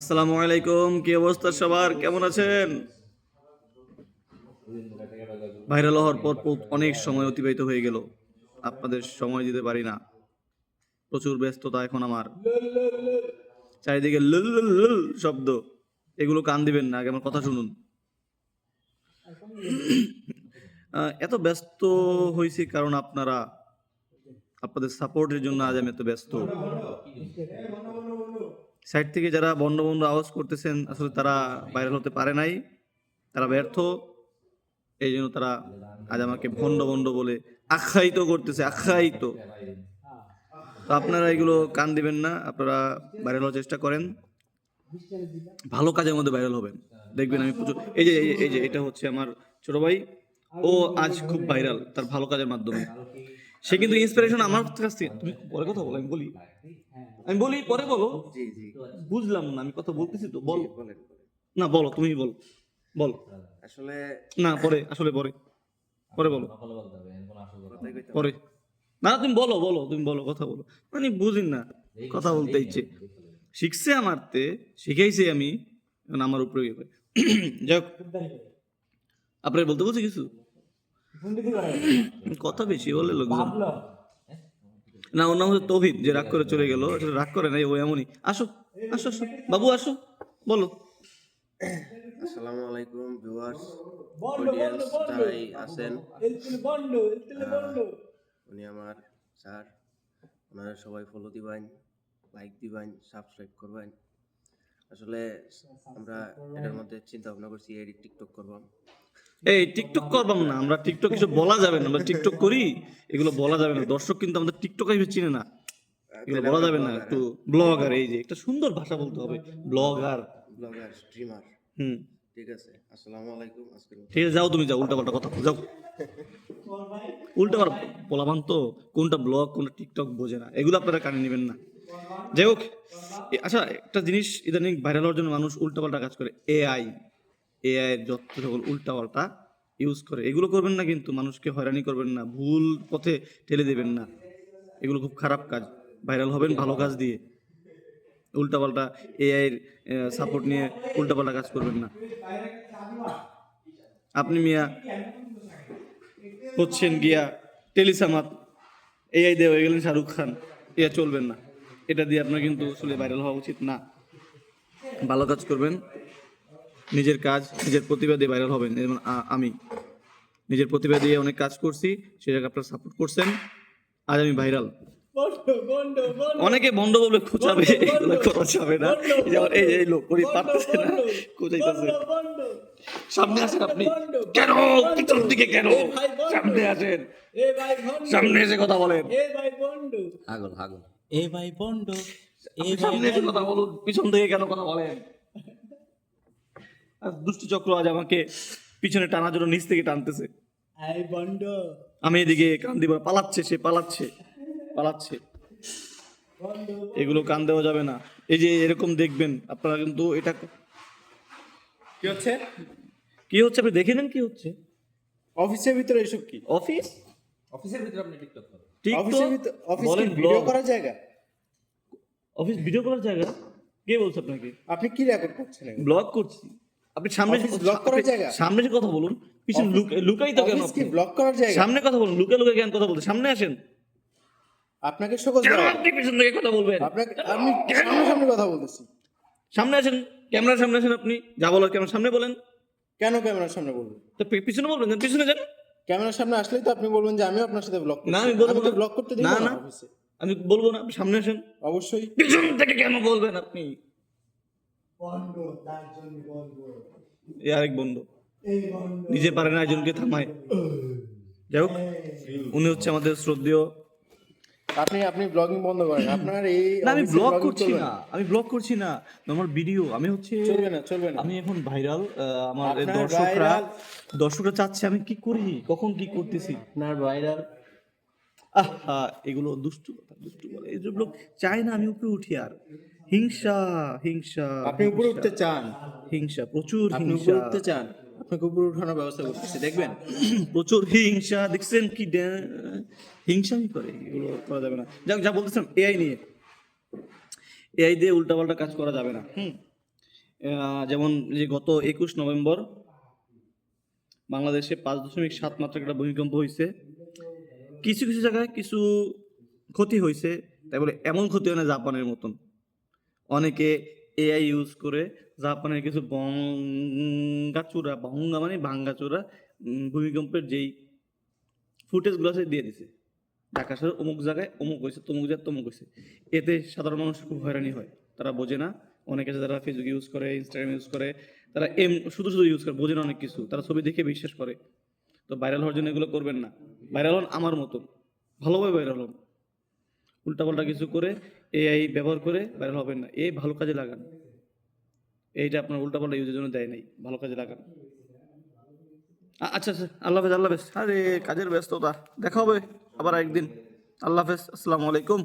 আসসালামু আলাইকুম, কি অবস্থা সবার? কেমন আছেন? ভাইরাল হওয়ার পর অনেক সময় অতিবাহিত হয়ে গেল, আপনাদের সময় দিতে পারি না। প্রচুর ব্যস্ততা এখন আমার। চারিদিকে লুল লুল লুল শব্দ, এগুলো কান দিবেন না, আগে আমার কথা শুনুন। এত ব্যস্ত হয়েছি কারণ আপনাদের সাপোর্টের জন্য আজ আমি এত ব্যস্ত। সাইড থেকে যারা বন্ড বন্ড আওয়াজ করতেছেন, আসলে তারা ভাইরাল হতে পারে নাই, তারা ব্যর্থ। এই জন্য তারা আজ আমাকে ভণ্ড ভণ্ড বলে আখ্যায়িত করতেছে, আখ্যায়িত। তো আপনারা এগুলো কান দিবেন না, আপনারা ভাইরাল হওয়ার চেষ্টা করেন, ভালো কাজের মধ্যে ভাইরাল হবেন। দেখবেন আমি প্রচুর, এই যে এটা হচ্ছে আমার ছোট ভাই, ও আজ খুব ভাইরাল তার ভালো কাজের মাধ্যমে। সে কিন্তু ইন্সপিরেশন আমার কাছ থেকে। তুমি পরে কথা বলো, আমি বলি পরে বলো। বুঝলাম না, আমি কথা বলতেছি তো, বলো। না বলো, তুমি বলো, বলো। আসলে না পরে, আসলে পরে পরে বলো, পরে। না তুমি বলো, তুমি বলো, কথা বলো। মানে বুঝিন না, কথা বলতে ইচ্ছে শিখছে আমারতে, শিখাইছি আমি, এখন আমার উপরে যাই হোক, আপনার বলতে বলছি কিছু কথা বেশি বলে লোকজন। না, ওর নাম হচ্ছে তৌহিদ, যে রাগ করে চলে গেল। আসলে রাগ করে নাই, ও এমনই। আসো আসো আসো বাবু, আসো, বলো। আসসালামু আলাইকুম ভিউয়ার্স, অডিয়েন্স যারাই আছেন, উনি আমার স্যার, ওনারা সবাই ফলো দিবেন, লাইক দিবেন, সাবস্ক্রাইব করবেন। আসলে আমরা এটার মধ্যে চিন্তা ভাবনা করছি টিকটক করব। এই টিকটক করবাম না, আমরা টিকটক কিছু বলা যাবে না, আমরা টিকটক করি, এগুলো বলা যাবে না। দর্শক কিন্তু আমাদের টিকটক হিসেবে চিনে না, এগুলো বলা যাবে না। একটু ব্লগার, এই যে একটা সুন্দর ভাষা বলতে হবে, ব্লগার, স্ট্রিমার। হুম, ঠিক আছে, আসসালামু আলাইকুম। আজকের মতো ঠিক আছে, যাও তুমি, যাও, উল্টা পাল্টা কথা যাও, উল্টা পাল্টা বলাবান তো। কোনটা ব্লগ কোনটা টিকটক বোঝে না, এগুলো আপনারা কানে নেবেন না। যাই হোক, আচ্ছা, একটা জিনিস ইদানিং ভাইরাল হওয়ার জন্য মানুষ উল্টাপাল্টা কাজ করে। এআই এর যত সকল উল্টাপাল্টা ইউজ করে, এগুলো করবেন না, কিন্তু মানুষকে হয়রানি করবেন না, ভুল পথে ঠেলে দেবেন না। এগুলো খুব খারাপ কাজ। ভাইরাল হবেন ভালো কাজ দিয়ে, উল্টাপাল্টা এআই এর সাপোর্ট নিয়ে উল্টাপাল্টা কাজ করবেন না। আপনি মিয়া হচ্ছেন গিয়া টেলিসামাত, এআই দিয়ে হয়ে গেলেন শাহরুখ খান, এটা চলবেন না। এটা দিয়ে আপনার কিন্তু আসলে ভাইরাল হওয়া উচিত না। ভালো কাজ করবেন, নিজের কাজ, নিজের প্রতিভা দিয়ে ভাইরাল হবেন। যেমন আমি নিজের প্রতিভা দিয়ে অনেক কাজ করছি, সেটাকে আপনারা সাপোর্ট করছেন, আজ আমি ভাইরাল। অনেকে বন্ধ বলে খোঁচাবে, এগুলো করা যাবে না। যেমন এই লোক করি পারতেছে না, খোঁচাইতেছে। সামনে আসেন আপনি, কেন পিছন দিকে, কেন সামনে আসেন, সামনে এসে কথা বলেন। হাগল হাগল এ ভাই বন্ড, সামনে এসে কথা বলুন, পিছন থেকে কেন কথা বলেন? আর দুষ্টু চক্র আজ আমাকে পিছনে টানার জন্য নিচ থেকে টানতেছে। আমি এদিকে কান দিব, পালাচ্ছে, সে পালাচ্ছে। এগুলো কান দেওয়া যাবে না। এই যে এরকম দেখবেন আপনারা, কিন্তু এটা কি হচ্ছে? কি হচ্ছে আপনি দেখে নেন, কি হচ্ছে অফিসের ভিতরে এসব কি? অফিস, অফিসের ভিতরে আপনি টিকটক করেন? টিকটক অফিস বলেন, কি ভিডিও ব্লগ, করার জায়গা? অফিস ভিডিও করার জায়গা? কে বলছে আপনাকে? আপনি কি রেকর্ড করছেন? ব্লগ করছি। আপনি সামনে অফিস ব্লগ করার জায়গা? সামনে এসে কথা বলুন, পিছনে লুকাই তো কেন? অফিস কি ব্লগ করার জায়গা? সামনে কথা বলুন, লুকে কেন কথা বলতে? সামনে আসেন। আপনাকে সকল কেন আপনি পিছন থেকে কথা বলবেন? আপনাকে আমি সামনে কথা বলতেছি। সামনে আসেন, ক্যামেরার সামনে আসেন। আপনি যা বলার ক্যামেরার সামনে বলেন। কেন ক্যামেরার সামনে বলবেন? তো পিছনে বলবেন, পিছনে যান। ক্যামেরার সামনে আসলেই তো আপনি বলবেন যে আমিও আপনার সাথে ব্লগ করছি। না, আমি বলবো তো না, ব্লগ করতে দিই না না না, অফিসে। আমি বলবো না, আপনি সামনে আসেন। অবশ্যই। পিছন থেকে কেন বলবেন আপনি? এই আরেক বন্ধু নিজে পারে না, একজনকে থামায়। যাই হোক, উনি হচ্ছে আমাদের শ্রদ্ধেয়। আপনি ব্লগিং বন্ধ করেন। আপনার এই না, আমি অফিসে ব্লগ vlogging করছি চলবে না, আমি ব্লগ করছি না, আমার ভিডিও। আমি হচ্ছে, চলবে না। আমি এখন ভাইরাল। আমার আপনার দর্শকরা চাচ্ছে আমি কি করি, কখন কি করতেছি। আপনার ভাইরাল। আহা, এগুলো দুষ্টু কথা, দুষ্টু বলে এই লোক চায় না আমি উপরে উঠি। আর হিংসা, হিংসা, আপনি উপরে উঠতে চান, হিংসা, প্রচুর আপনি উপরে হিংসা, উঠতে চান, আপনাকে উপরে উঠানোর ব্যবস্থা করতেছি, দেখবেন। প্রচুর হিংসা। দেখছেন কি হিংসামি করে, এগুলো করা যাবে না। যা বলতেছিলাম এআই নিয়ে, এআই দিয়ে উল্টাপাল্টা কাজ করা যাবে না। যেমন যে গত 21 নভেম্বর বাংলাদেশে 5.7 মাত্রা একটা ভূমিকম্প হয়েছে। কিছু কিছু জায়গায় কিছু ক্ষতি হয়েছে, তাই বলে এমন ক্ষতি হয় না জাপানের মতন। অনেকে এআই ইউজ করে জাপানের কিছু ভঙ্গা মানে ভাঙ্গাচোরা ভূমিকম্পের যেই ফুটেজগুলো আছে দিয়ে দিছে, ঢাকা শহর অমুক জায়গায় অমুক হয়েছে, তমুক জায়গায় তমুক হয়েছে। এতে সাধারণ মানুষ খুব হয়রানি হয়, তারা বোঝে না। অনেকে আছে যারা ফেসবুক ইউজ করে, ইনস্টাগ্রাম ইউজ করে, তারা শুধু শুধু ইউজ করে, বোঝে না অনেক কিছু, তারা ছবি দেখে বিশ্বাস করে। তো ভাইরাল হওয়ার জন্য এগুলো করবেন না। ভাইরাল হন আমার মতন, ভালোভাবে ভাইরাল হন। উল্টাপাল্টা কিছু করে এআই ব্যবহার করে ভাইরাল হবেন না। এই ভালো কাজে লাগান, এইটা আপনার উল্টাপাল্টা ইউজের জন্য দেয় নাই, ভালো কাজে লাগান। আচ্ছা আচ্ছা, আল্লাহ হাফেজ, আল্লাহ হাফেজ। আরে কাজের ব্যস্ততা, দেখা হবে আবার একদিন। আল্লাহ হাফেজ, আসসালামু আলাইকুম।